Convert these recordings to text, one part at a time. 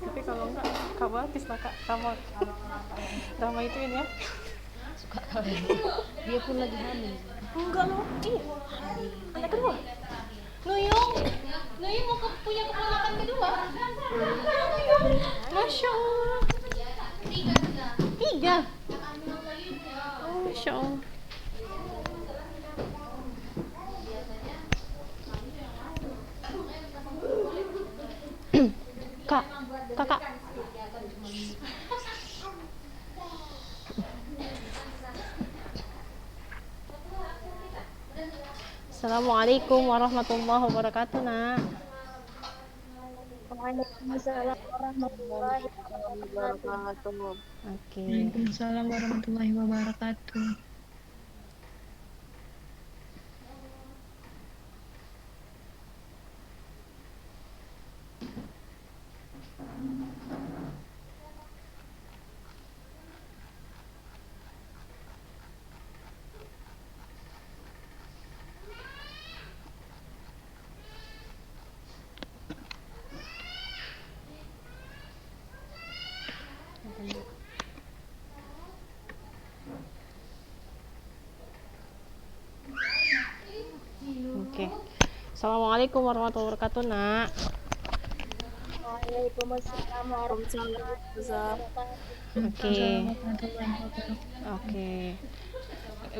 Tapi kalau enggak, kamu habis lah kak. Kamu Rama ituin ya. Suka kali. Dia pun lagi hamil. Enggak loh, iya. Anak kedua. Nuyung, Nuyung mau punya keponakan kedua. Masya Allah. Tiga. Oh, Masya Allah. Kak, kakak. Assalamualaikum warahmatullahi wabarakatuh, nak. Waalaikumsalam warahmatullahi wabarakatuh. Oke. Waalaikumsalam warahmatullahi wabarakatuh. Oke. Assalamualaikum warahmatullahi wabarakatuh, nak. Waalaikumsalam warahmatullahi wabarakatuh. Oke. Warahmatullahi wabarakatuh. Oke.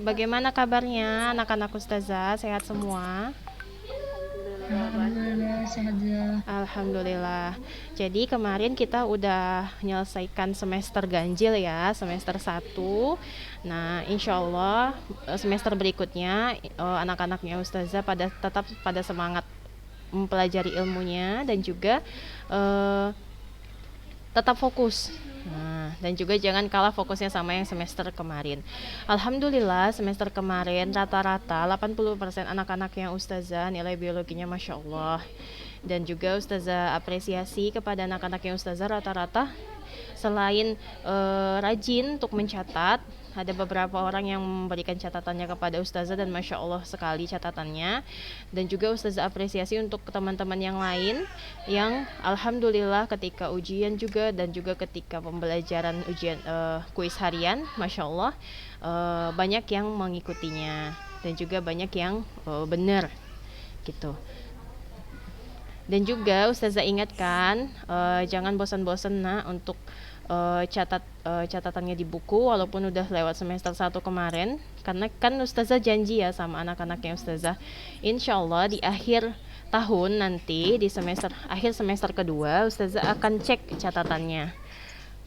Bagaimana kabarnya anak-anak Ustazah? Sehat semua? Alhamdulillah sehat ya. Alhamdulillah. Jadi kemarin kita udah menyelesaikan semester ganjil ya, semester 1. Nah, insya Allah semester berikutnya anak-anaknya Ustazah tetap pada semangat mempelajari ilmunya dan juga eh, tetap fokus. Nah, dan juga jangan kalah fokusnya sama yang semester kemarin. Alhamdulillah semester kemarin rata-rata 80% anak-anak yang Ustazah nilai biologinya Masya Allah. Dan juga Ustazah apresiasi kepada anak-anak yang Ustazah rata-rata selain rajin untuk mencatat, ada beberapa orang yang memberikan catatannya kepada Ustazah dan Masya Allah sekali catatannya. Dan juga Ustazah apresiasi untuk teman-teman yang lain yang Alhamdulillah ketika ujian juga dan juga ketika pembelajaran ujian kuis harian Masya Allah banyak yang mengikutinya dan juga banyak yang benar gitu. Dan juga Ustazah ingatkan jangan bosan-bosan nak untuk catatannya di buku walaupun udah lewat semester 1 kemarin, karena kan Ustazah janji ya sama anak-anaknya Ustazah, insya Allah di akhir tahun nanti di akhir semester kedua Ustazah akan cek catatannya.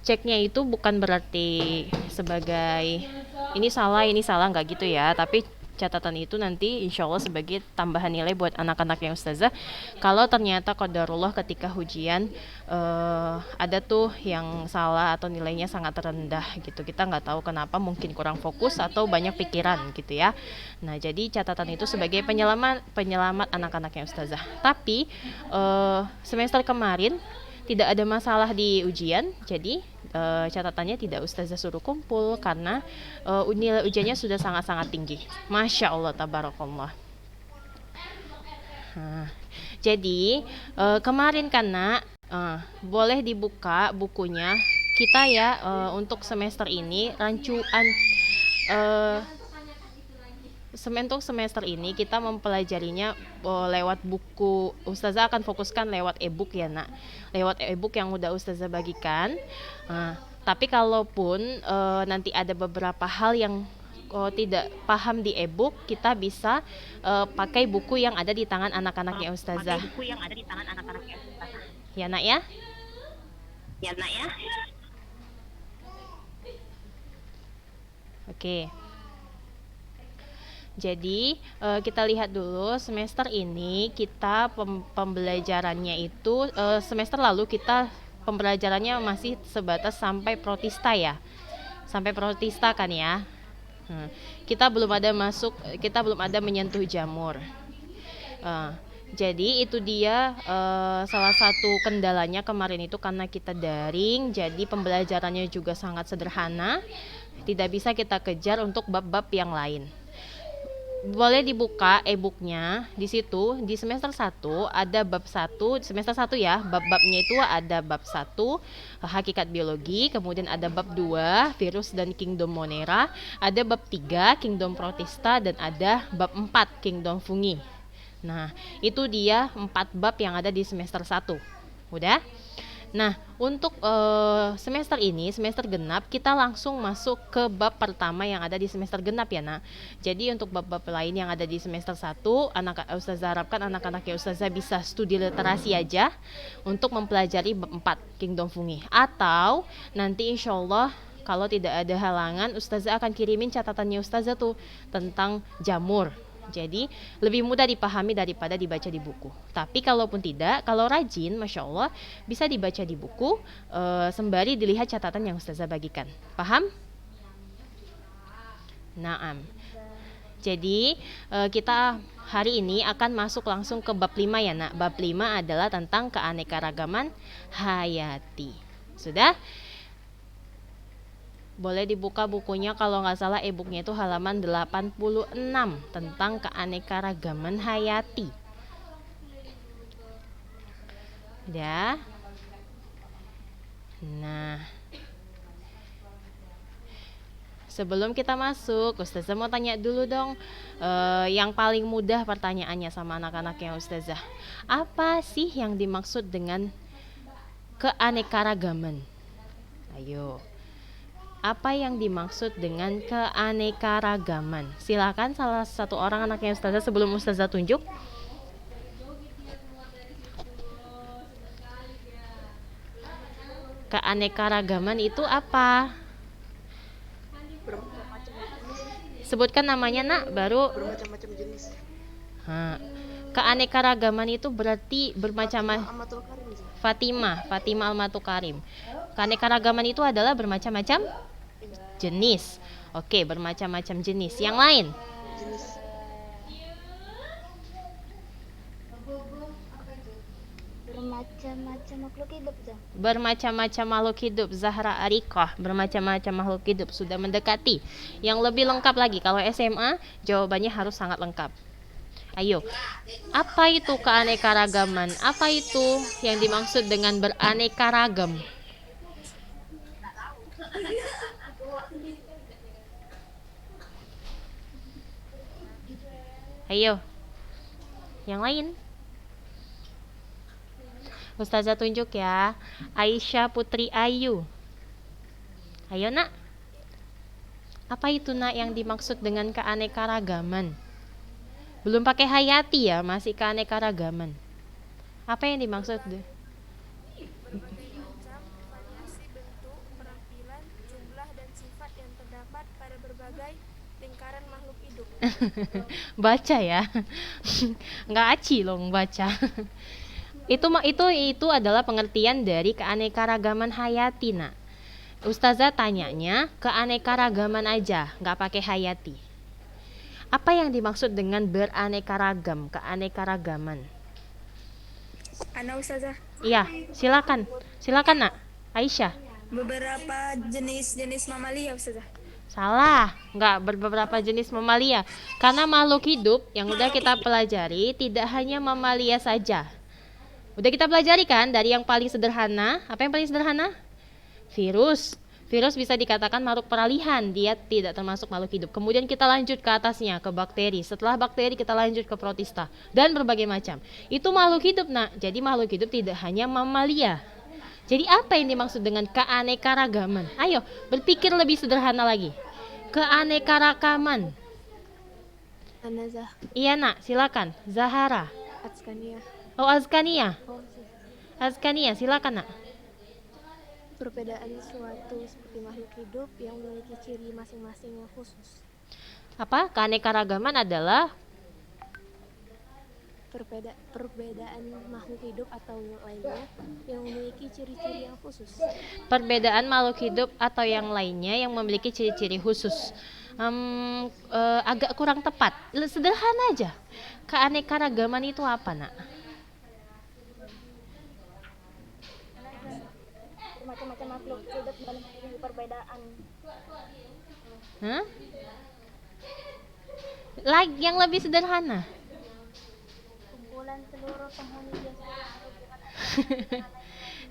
Ceknya itu bukan berarti sebagai ini salah nggak gitu ya, tapi catatan itu nanti insya Allah sebagai tambahan nilai buat anak-anaknya Ustazah. Kalau ternyata qadarullah ketika ujian ada tuh yang salah atau nilainya sangat rendah gitu, kita nggak tahu kenapa, mungkin kurang fokus atau banyak pikiran gitu ya. Nah jadi catatan itu sebagai penyelamat anak-anaknya Ustazah. Tapi semester kemarin tidak ada masalah di ujian, jadi catatannya tidak Ustazah suruh kumpul karena nilai ujiannya sudah sangat-sangat tinggi. Masya Allah, tabarakallah. Nah, jadi kemarin karena boleh dibuka bukunya kita ya untuk semester ini rancuan untuk semester ini kita mempelajarinya lewat buku. Ustazah akan fokuskan lewat e-book ya nak, lewat e-book yang udah Ustazah bagikan. Tapi kalaupun nanti ada beberapa hal yang tidak paham di e-book, kita bisa pakai buku yang ada di tangan anak-anaknya Ustazah. Ya nak ya? Oke. Jadi kita lihat dulu semester ini kita pembelajarannya itu semester lalu kita pembelajarannya masih sebatas sampai protista ya, sampai protista kan ya. Kita belum ada menyentuh jamur. Jadi itu dia salah satu kendalanya kemarin itu karena kita daring, jadi pembelajarannya juga sangat sederhana, tidak bisa kita kejar untuk bab-bab yang lain. boleh dibuka e-booknya di situ. Di semester 1 ada bab 1, semester 1 ya, bab-babnya itu ada bab 1 hakikat biologi, kemudian ada bab 2 virus dan kingdom Monera, ada bab 3 kingdom Protista, dan ada bab 4 kingdom Fungi. Nah, itu dia 4 bab yang ada di semester 1. Udah? Nah, untuk semester ini, semester genap, kita langsung masuk ke bab pertama yang ada di semester genap ya, nak. Jadi untuk bab-bab lain yang ada di semester 1, Ustazah harapkan anak-anaknya Ustazah bisa studi literasi aja untuk mempelajari bab 4 Kingdom Fungi. Atau nanti insya Allah kalau tidak ada halangan, Ustazah akan kirimin catatannya Ustazah tuh tentang jamur. Jadi lebih mudah dipahami daripada dibaca di buku. Tapi kalaupun tidak, kalau rajin, Masya Allah, bisa dibaca di buku sembari dilihat catatan yang Ustazah bagikan. Paham? Naam. Jadi kita hari ini akan masuk langsung ke bab 5 ya, nak. Bab 5 adalah tentang keanekaragaman hayati. Sudah? Boleh dibuka bukunya, kalau nggak salah e-booknya itu halaman 86 tentang keanekaragaman hayati. Ya. Nah, sebelum kita masuk, Ustazah mau tanya dulu dong, yang paling mudah pertanyaannya sama anak-anaknya Ustazah. Apa sih yang dimaksud dengan keanekaragaman? Ayo. Apa yang dimaksud dengan keanekaragaman? Silakan salah satu orang anaknya Ustazah sebelum Ustazah tunjuk. Keanekaragaman itu apa? Bermacam-macam jenis. Sebutkan namanya, nak, baru. Bermacam-macam jenis. Keanekaragaman itu berarti bermacam-macam. Amatul Karim. Fatimah Almatul Karim. Keanekaragaman itu adalah bermacam-macam jenis. Oke, bermacam-macam jenis. Yang lain? Jenis. Bermacam-macam makhluk hidup, Zah. Bermacam-macam makhluk hidup. Zahra Arikah, bermacam-macam makhluk hidup. Sudah mendekati. Yang lebih lengkap lagi, kalau SMA jawabannya harus sangat lengkap. Ayo, apa itu keanekaragaman? Apa itu yang dimaksud dengan beraneka ragam? Ayo, yang lain. Ustazah tunjuk ya. Aisyah Putri Ayu. Ayo, nak. Apa itu, nak, yang dimaksud dengan keanekaragaman? Belum pakai hayati ya, masih keanekaragaman. Apa yang dimaksud? Variasi bentuk, penampilan, jumlah, dan sifat yang terdapat pada berbagai lingkaran makhluk hidup. Baca ya. Nggak aci loh baca. Itu adalah pengertian dari keanekaragaman hayati, nak. Ustazah tanyanya keanekaragaman aja, nggak pakai hayati. Apa yang dimaksud dengan beraneka ragam, keanekaragaman? Ana Ustazah, Iya, silakan. Silakan, nak. Aisyah. beberapa jenis-jenis mamalia Ustazah. Salah, nggak beberapa jenis mamalia. Karena makhluk hidup yang udah kita pelajari tidak hanya mamalia saja. Udah kita pelajari kan dari yang paling sederhana. Apa yang paling sederhana? Virus. Virus bisa dikatakan makhluk peralihan, dia tidak termasuk makhluk hidup. Kemudian kita lanjut ke atasnya, ke bakteri. Setelah bakteri kita lanjut ke protista dan berbagai macam. Itu makhluk hidup, nak. Jadi makhluk hidup tidak hanya mamalia. Jadi apa yang dimaksud dengan keanekaragaman? Ayo, berpikir lebih sederhana lagi. Keanekaragaman. Ana Zah, Iya, nak, silakan. Zahara. Atskania. Oh, Azkania. Azkania, silakan, nak. Perbedaan suatu seperti makhluk hidup yang memiliki ciri masing-masing yang khusus. Apa? Keanekaragaman adalah Perbedaan makhluk hidup atau lainnya yang memiliki ciri-ciri yang khusus. perbedaan makhluk hidup atau yang lainnya yang memiliki ciri-ciri khusus. Agak kurang tepat. Sederhana aja. Keanekaragaman itu apa, nak? Bermacam-macam makhluk hidup dan memiliki perbedaan. Hah? Lagi yang lebih sederhana. Kumpulan seluruh penghuni biasa.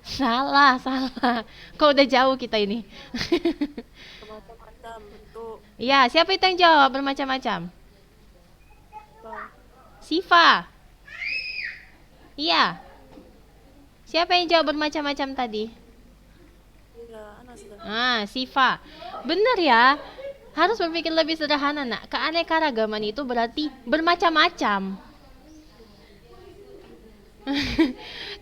Salah, salah. Kok udah jauh kita ini. Bermacam-macam bentuk. Ya, siapa itu yang jawab bermacam-macam? Sifa. Iya. Siapa yang jawab bermacam-macam tadi? Iya, Ana sudah. Sifa. Benar ya. Harus berpikir lebih sederhana, nak. Keanekaragaman itu berarti bermacam-macam.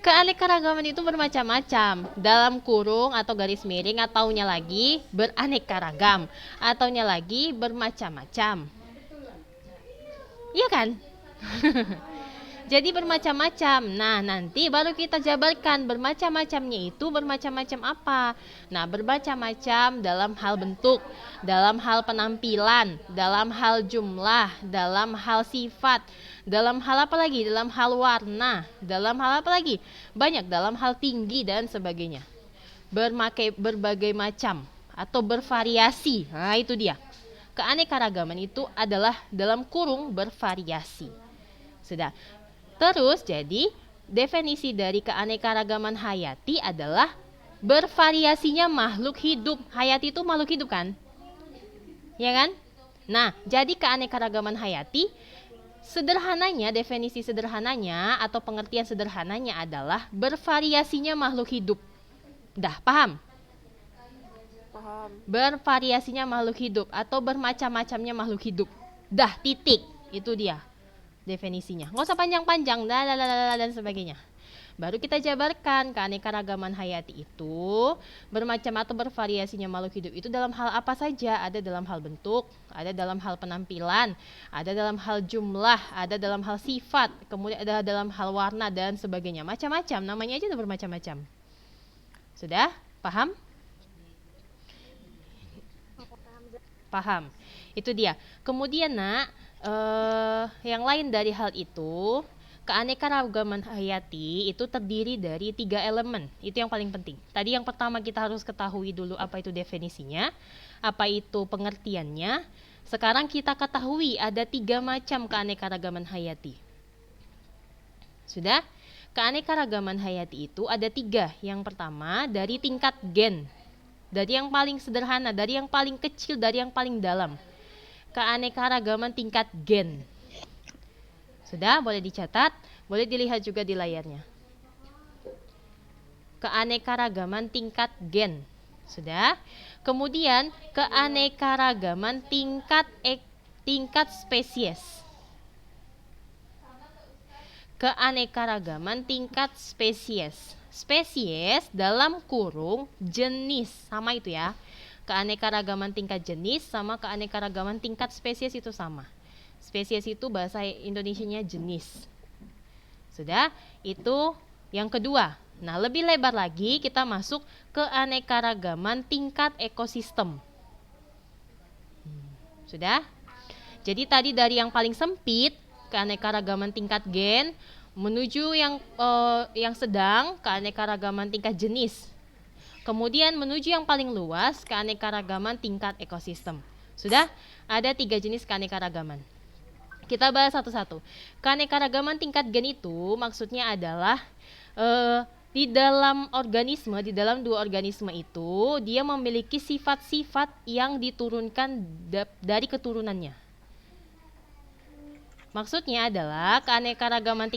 Keanekaragaman itu bermacam-macam. Dalam kurung atau garis miring, ataunya lagi beraneka ragam, ataunya lagi bermacam-macam. Iya kan? Jadi bermacam-macam. Nah, nanti baru kita jabarkan bermacam-macamnya itu bermacam-macam apa. Nah, bermacam-macam dalam hal bentuk, dalam hal penampilan, dalam hal jumlah, dalam hal sifat, dalam hal apa lagi? Dalam hal warna, dalam hal apa lagi? Banyak, dalam hal tinggi dan sebagainya. Berbagai macam atau bervariasi. Nah, itu dia. Keanekaragaman itu adalah dalam kurung bervariasi. Sudah. Terus jadi definisi dari keanekaragaman hayati adalah bervariasinya makhluk hidup. Hayati itu makhluk hidup kan? Ya kan? Nah, jadi keanekaragaman hayati sederhananya, definisi sederhananya atau pengertian sederhananya adalah bervariasinya makhluk hidup. Dah, paham? Paham. Bervariasinya makhluk hidup atau bermacam-macamnya makhluk hidup. Dah, titik. Itu dia definisinya. Nggak usah panjang-panjang dan sebagainya. Baru kita jabarkan keanekaragaman hayati itu bermacam atau bervariasinya makhluk hidup itu dalam hal apa saja. Ada dalam hal bentuk, ada dalam hal penampilan, ada dalam hal jumlah, ada dalam hal sifat, kemudian ada dalam hal warna dan sebagainya. Macam-macam, namanya aja udah bermacam-macam. Sudah? Paham? Paham. Itu dia. Kemudian nak, yang lain dari hal itu, keanekaragaman hayati itu terdiri dari 3 elemen. Itu yang paling penting. Tadi yang pertama kita harus ketahui dulu apa itu definisinya, apa itu pengertiannya. Sekarang kita ketahui ada 3 macam keanekaragaman hayati. Sudah? Keanekaragaman hayati itu ada 3. Yang pertama dari tingkat gen. Dari yang paling sederhana, dari yang paling kecil, dari yang paling dalam. Keanekaragaman tingkat gen. Sudah, boleh dicatat, boleh dilihat juga di layarnya. Keanekaragaman tingkat gen. Sudah. Kemudian keanekaragaman tingkat spesies. Keanekaragaman tingkat spesies. Spesies dalam kurung jenis, sama itu ya. Keanekaragaman tingkat jenis sama keanekaragaman tingkat spesies itu sama. Spesies itu bahasa Indonesianya jenis. Sudah, itu yang kedua. Nah, lebih lebar lagi kita masuk keanekaragaman tingkat ekosistem. Sudah? Jadi tadi dari yang paling sempit, keanekaragaman tingkat gen, menuju yang sedang, keanekaragaman tingkat jenis. Kemudian menuju yang paling luas, keanekaragaman tingkat ekosistem. Sudah? Ada 3 jenis keanekaragaman. Kita bahas satu-satu. Keanekaragaman tingkat gen itu maksudnya adalah di dalam organisme, di dalam 2 organisme itu, dia memiliki sifat-sifat yang diturunkan dari keturunannya. Maksudnya adalah keanekaragaman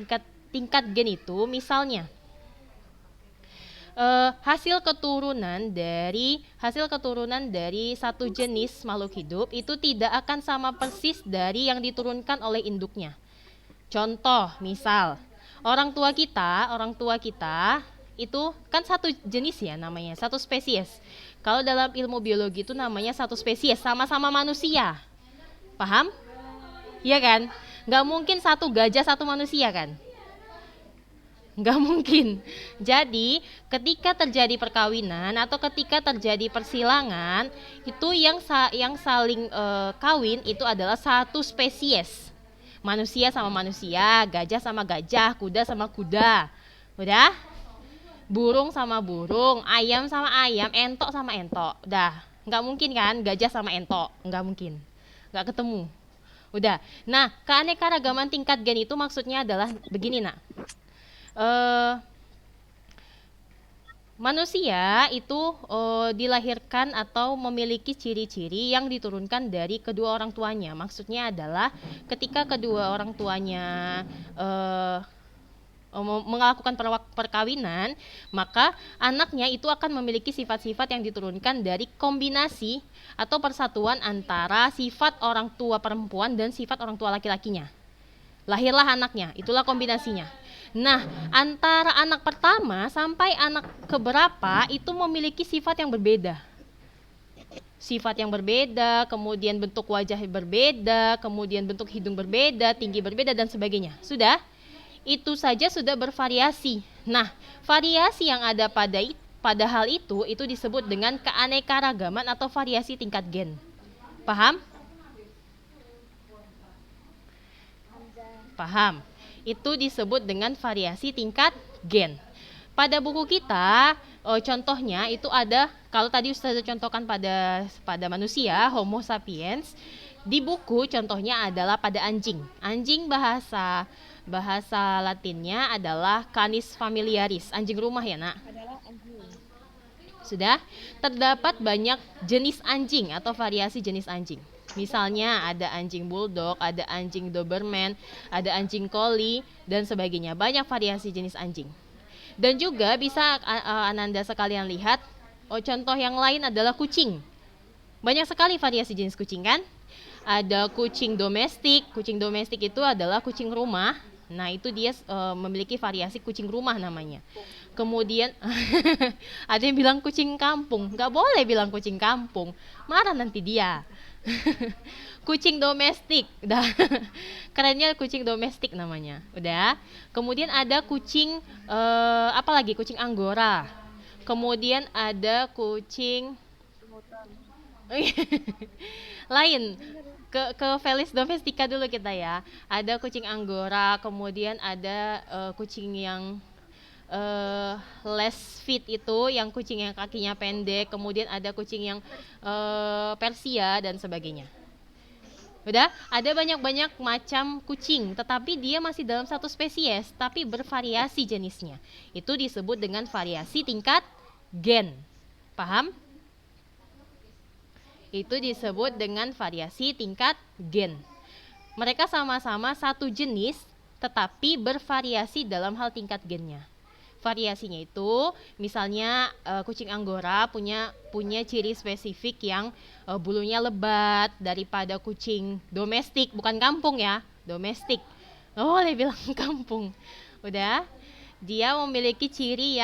tingkat gen itu misalnya hasil keturunan dari satu jenis makhluk hidup itu tidak akan sama persis dari yang diturunkan oleh induknya. Contoh, misal orang tua kita itu kan satu jenis ya namanya, satu spesies. Kalau dalam ilmu biologi itu namanya satu spesies, sama-sama manusia. Paham? Iya kan? Nggak mungkin satu gajah satu manusia kan? Nggak mungkin. Jadi ketika terjadi perkawinan atau ketika terjadi persilangan, itu yang saling kawin itu adalah satu spesies. Manusia sama manusia, gajah sama gajah, kuda sama kuda. Udah? Burung sama burung, ayam sama ayam, entok sama entok. Udah. Nggak mungkin kan gajah sama entok? Nggak mungkin. Nggak ketemu. Udah. Nah, keanekaragaman tingkat gen itu maksudnya adalah begini, Nak. Manusia itu dilahirkan atau memiliki ciri-ciri yang diturunkan dari kedua orang tuanya. Maksudnya adalah ketika kedua orang tuanya melakukan perkawinan, maka anaknya itu akan memiliki sifat-sifat yang diturunkan dari kombinasi atau persatuan antara sifat orang tua perempuan dan sifat orang tua laki-lakinya. Lahirlah anaknya, itulah kombinasinya. Nah, antara anak pertama sampai anak keberapa itu memiliki sifat yang berbeda. Sifat yang berbeda, kemudian bentuk wajah berbeda, kemudian bentuk hidung berbeda, tinggi berbeda, dan sebagainya. Sudah? Itu saja sudah bervariasi. Nah, variasi yang ada pada hal itu disebut dengan keanekaragaman atau variasi tingkat gen. Paham? Paham. Itu disebut dengan variasi tingkat gen. Pada buku kita, contohnya itu ada, kalau tadi Ustazah contohkan pada manusia, Homo sapiens, di buku contohnya adalah pada anjing. Anjing bahasa Latinnya adalah Canis familiaris, anjing rumah ya, Nak? Sudah? Terdapat banyak jenis anjing atau variasi jenis anjing. Misalnya ada anjing bulldog, ada anjing doberman, ada anjing collie, dan sebagainya. Banyak variasi jenis anjing. Dan juga bisa Ananda sekalian lihat, contoh yang lain adalah kucing. Banyak sekali variasi jenis kucing kan? Ada kucing domestik. Kucing domestik itu adalah kucing rumah. Nah, itu dia memiliki variasi kucing rumah namanya. Kemudian ada yang bilang kucing kampung. Nggak boleh bilang kucing kampung, marah nanti dia. Kucing domestik, udah. Kerennya kucing domestik namanya, udah. Kemudian ada kucing apa lagi? Kucing Anggora. Kemudian ada kucing lain. Ke Felis domestica dulu kita ya. Ada kucing Anggora, kemudian ada kucing yang less fit itu, yang kucing yang kakinya pendek, kemudian ada kucing yang Persia dan sebagainya. Udah, ada banyak macam kucing, tetapi dia masih dalam satu spesies, tapi bervariasi jenisnya. Itu disebut dengan variasi tingkat gen. Paham? Itu disebut dengan variasi tingkat gen. Mereka sama-sama satu jenis, tetapi bervariasi dalam hal tingkat gennya. Variasinya itu, misalnya kucing Anggora punya ciri spesifik yang bulunya lebat daripada kucing domestik, bukan kampung ya, domestik. Oh, boleh bilang kampung. Udah, dia memiliki ciri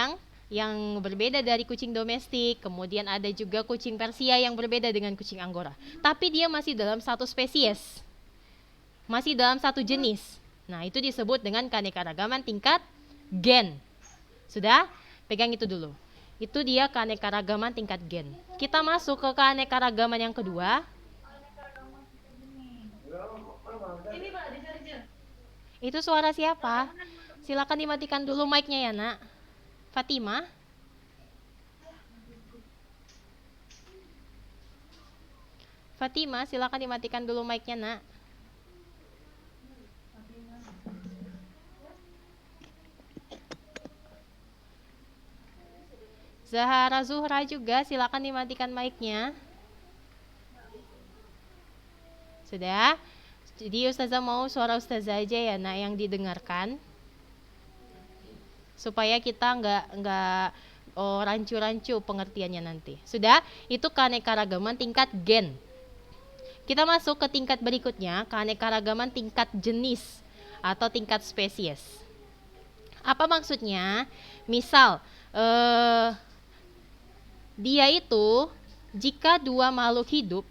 yang berbeda dari kucing domestik. Kemudian ada juga kucing Persia yang berbeda dengan kucing Anggora. Tapi dia masih dalam satu spesies, masih dalam satu jenis. Nah, itu disebut dengan keanekaragaman tingkat gen. Sudah? Pegang itu dulu. Itu dia keanekaragaman tingkat gen. Kita masuk ke keanekaragaman yang kedua. Itu suara siapa? Silakan dimatikan dulu mic-nya ya, Nak. Fatima? Fatima, silakan dimatikan dulu mic-nya, Nak. Zahara Zuhra juga, silakan dimatikan mic-nya. Sudah? Jadi Ustazah mau suara Ustazah aja ya, Nak, yang didengarkan. Supaya kita nggak rancu-rancu pengertiannya nanti. Sudah? Itu keanekaragaman tingkat gen. Kita masuk ke tingkat berikutnya, keanekaragaman tingkat jenis atau tingkat spesies. Apa maksudnya? Misal, dia itu jika dua makhluk hidup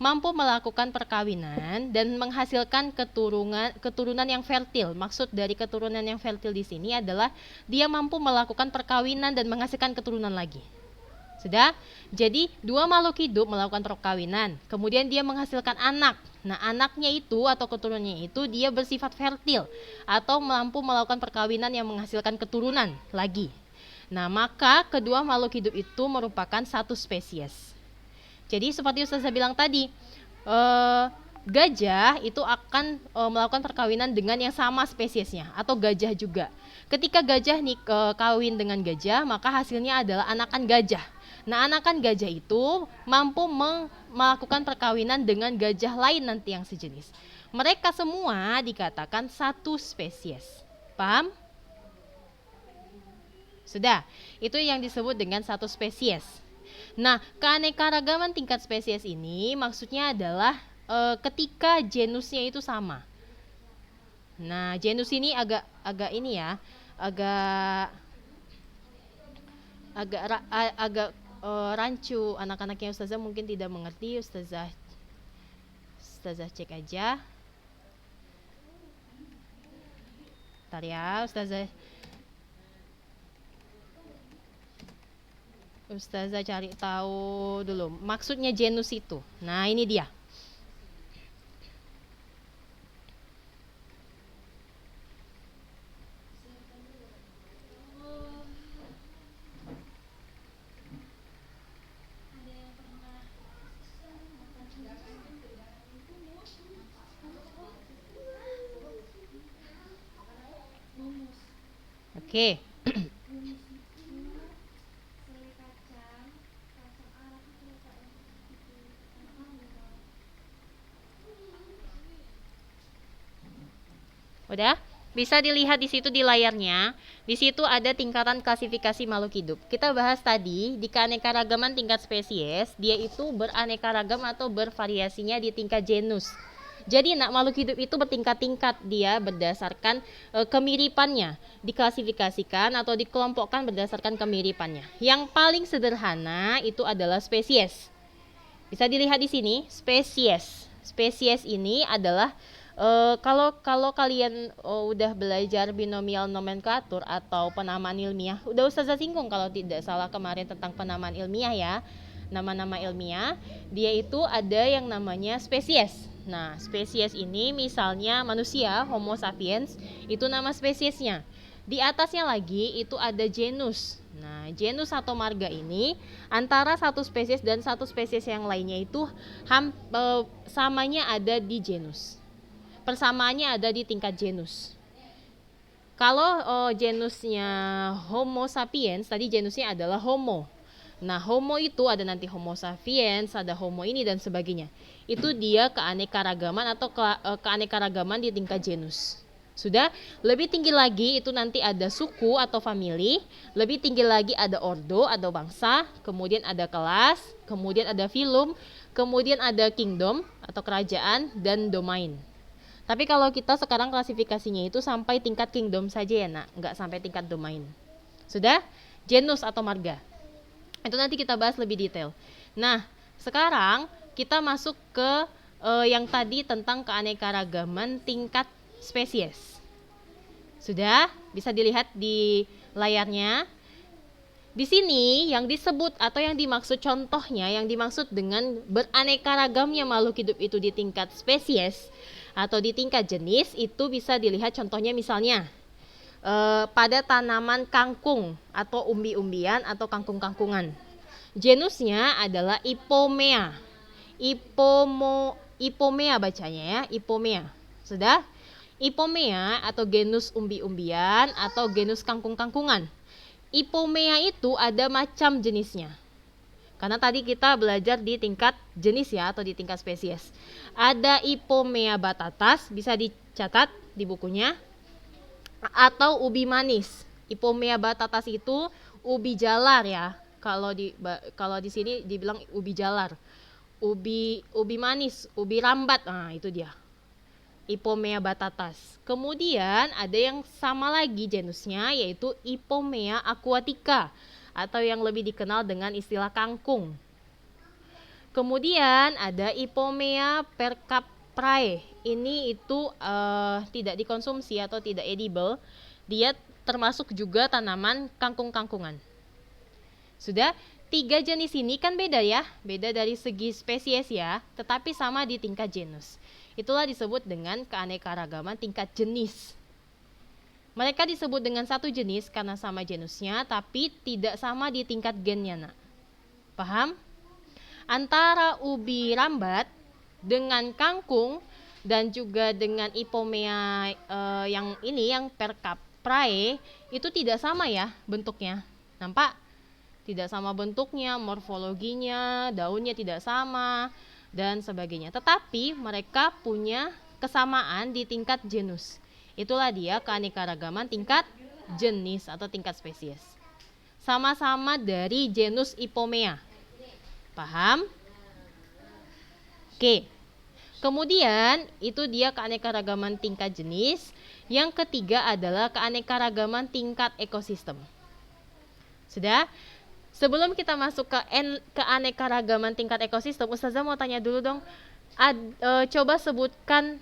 mampu melakukan perkawinan dan menghasilkan keturunan yang fertil. Maksud dari keturunan yang fertil di sini adalah dia mampu melakukan perkawinan dan menghasilkan keturunan lagi. Sudah? Jadi dua makhluk hidup melakukan perkawinan, kemudian dia menghasilkan anak. Nah, anaknya itu atau keturunannya itu dia bersifat fertil atau mampu melakukan perkawinan yang menghasilkan keturunan lagi. Nah, maka kedua makhluk hidup itu merupakan satu spesies. Jadi seperti Ustazah bilang tadi, gajah itu akan melakukan perkawinan dengan yang sama spesiesnya atau gajah juga. Ketika gajah kawin dengan gajah, maka hasilnya adalah anakan gajah. Nah, anakan gajah itu mampu melakukan perkawinan dengan gajah lain nanti yang sejenis. Mereka semua dikatakan satu spesies. Paham? Sudah, itu yang disebut dengan satu spesies. Nah, keanekaragaman tingkat spesies ini maksudnya adalah ketika genusnya itu sama. Nah, genus ini agak ini ya, agak rancu. Anak-anaknya Ustazah mungkin tidak mengerti. Ustazah cek aja. Bentar ya, Ustazah cari tahu dulu maksudnya genus itu. Nah, ini dia. Oke. Udah? Bisa dilihat di situ di layarnya. Di situ ada tingkatan klasifikasi makhluk hidup. Kita bahas tadi di keanekaragaman tingkat spesies, dia itu beraneka ragam atau bervariasinya di tingkat genus. Jadi makhluk hidup itu bertingkat-tingkat, dia berdasarkan kemiripannya, diklasifikasikan atau dikelompokkan berdasarkan kemiripannya. Yang paling sederhana itu adalah spesies. Bisa dilihat di sini, spesies. Spesies ini adalah kalau kalian udah belajar binomial nomenklatur atau penamaan ilmiah, udah Ustazah singgung kalau tidak salah kemarin tentang penamaan ilmiah ya. Nama-nama ilmiah, dia itu ada yang namanya spesies. Nah, spesies ini misalnya manusia, Homo sapiens, itu nama spesiesnya. Di atasnya lagi itu ada genus. Nah, genus atau marga ini antara satu spesies dan satu spesies yang lainnya itu samanya ada di genus. Persamaannya ada di tingkat genus. Kalau genusnya Homo sapiens, tadi genusnya adalah Homo. Nah, Homo itu ada nanti Homo sapiens, ada Homo ini dan sebagainya. Itu dia keanekaragaman atau keanekaragaman di tingkat genus. Sudah, lebih tinggi lagi itu nanti ada suku atau famili, lebih tinggi lagi ada ordo atau bangsa, kemudian ada kelas, kemudian ada filum, kemudian ada kingdom atau kerajaan dan domain. Tapi kalau kita sekarang klasifikasinya itu sampai tingkat kingdom saja ya nak, nggak sampai tingkat domain. Sudah, genus atau marga. Itu nanti kita bahas lebih detail. Nah, sekarang kita masuk ke yang tadi tentang keanekaragaman tingkat spesies. Sudah, bisa dilihat di layarnya. Di sini yang disebut atau yang dimaksud contohnya, yang dimaksud dengan beraneka ragamnya makhluk hidup itu di tingkat spesies atau di tingkat jenis, itu bisa dilihat contohnya misalnya pada tanaman kangkung atau umbi-umbian atau kangkung-kangkungan. Genusnya adalah Ipomea. Ipomea bacanya ya, Ipomea. Sudah? Ipomea atau genus umbi-umbian atau genus kangkung-kangkungan. Ipomea itu ada macam jenisnya. Karena tadi kita belajar di tingkat jenis ya atau di tingkat spesies. Ada Ipomea batatas, bisa dicatat di bukunya. Atau ubi manis. Ipomea batatas itu ubi jalar ya. Kalau di sini dibilang ubi jalar. Ubi manis, ubi rambat. Nah, itu dia. Ipomea batatas. Kemudian ada yang sama lagi genusnya yaitu Ipomea aquatica atau yang lebih dikenal dengan istilah kangkung. Kemudian ada Ipomea percaprae. Ini itu tidak dikonsumsi atau tidak edible. Dia termasuk juga tanaman kangkung-kangkungan. Sudah, 3 jenis ini kan beda ya, beda dari segi spesies ya, tetapi sama di tingkat genus. Itulah disebut dengan keanekaragaman tingkat jenis. Mereka disebut dengan satu jenis karena sama genusnya, tapi tidak sama di tingkat gennya nak. Paham? Antara ubi rambat dengan kangkung dan juga dengan Ipomea yang ini yang Percaprae itu tidak sama ya bentuknya. Nampak? Tidak sama bentuknya, morfologinya, daunnya tidak sama dan sebagainya. Tetapi mereka punya kesamaan di tingkat genus. Itulah dia keanekaragaman tingkat jenis atau tingkat spesies. Sama-sama dari genus Ipomea. Paham? Oke. Kemudian itu dia keanekaragaman tingkat jenis. Yang ketiga adalah keanekaragaman tingkat ekosistem. Sudah? Sebelum kita masuk ke keanekaragaman tingkat ekosistem, Ustazah mau tanya dulu dong. Coba sebutkan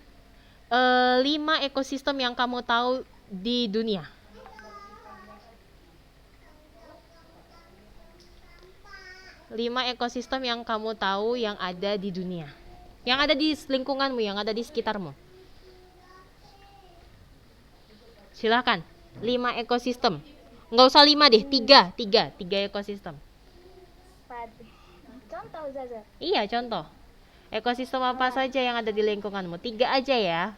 5 ekosistem yang kamu tahu di dunia. Lima ekosistem yang kamu tahu yang ada di dunia. Yang ada di lingkunganmu, yang ada di sekitarmu. Silahkan. 5 ekosistem. Nggak usah 5 deh, 3 ekosistem. Contoh Zaza. Iya, contoh. Ekosistem apa saja yang ada di lingkunganmu? 3 aja ya.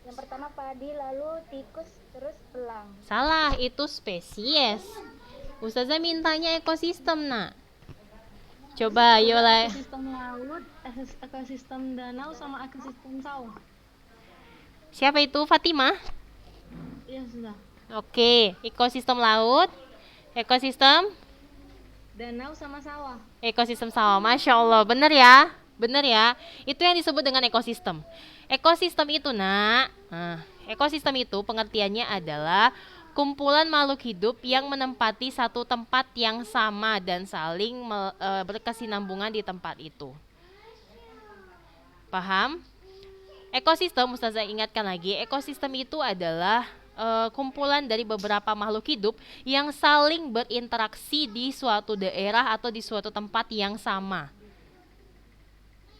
Yang pertama padi, lalu tikus, terus elang. Salah, itu spesies. Ustazah mintanya ekosistem, nak. Coba, Yola. Ekosistem laut, ekosistem danau, sama ekosistem sawah. Siapa itu? Fatimah? Iya sudah. Oke, ekosistem laut, ekosistem Danau sama sawah. ekosistem sawah. Masya Allah, bener ya? Bener ya? Itu yang disebut dengan ekosistem. Ekosistem itu, nak. Ekosistem itu pengertiannya adalah kumpulan makhluk hidup yang menempati satu tempat yang sama dan saling berkesinambungan di tempat itu. Paham? Ekosistem, Ustazah ingatkan lagi, ekosistem itu adalah kumpulan dari beberapa makhluk hidup yang saling berinteraksi di suatu daerah atau di suatu tempat yang sama.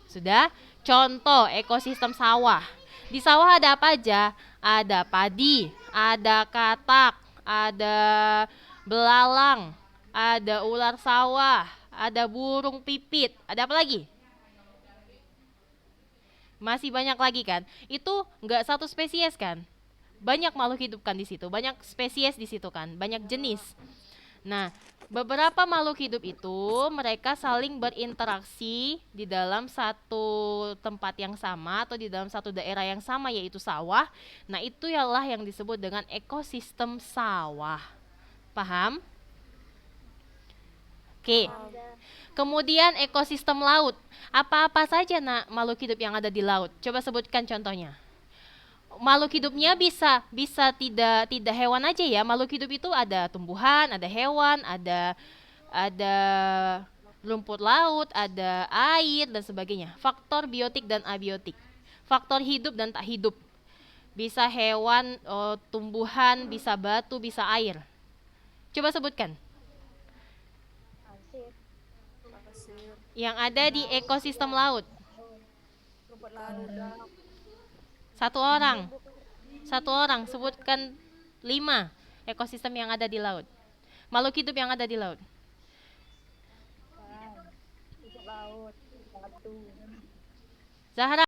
Sudah? Contoh ekosistem sawah. Di sawah ada apa aja? Ada padi, ada katak, ada belalang, ada ular sawah, ada burung pipit, ada apa lagi? Masih banyak lagi kan? Itu nggak satu spesies kan? Banyak makhluk hidup kan di situ, banyak spesies di situ kan, banyak jenis. Nah, beberapa makhluk hidup itu mereka saling berinteraksi di dalam satu tempat yang sama atau di dalam satu daerah yang sama, yaitu sawah. Nah, itu ialah yang disebut dengan ekosistem sawah. Paham? Oke. Kemudian ekosistem laut. Apa-apa saja nak makhluk hidup yang ada di laut? Coba sebutkan contohnya. Makhluk hidupnya bisa tidak hewan aja ya. Makhluk hidup itu ada tumbuhan, ada hewan, ada rumput laut, ada air dan sebagainya. Faktor biotik dan abiotik. Faktor hidup dan tak hidup. Bisa hewan, tumbuhan, bisa batu, bisa air. Coba sebutkan. Yang ada di ekosistem laut. Satu orang sebutkan 5 ekosistem yang ada di laut. Makhluk hidup yang ada di laut. Zahra.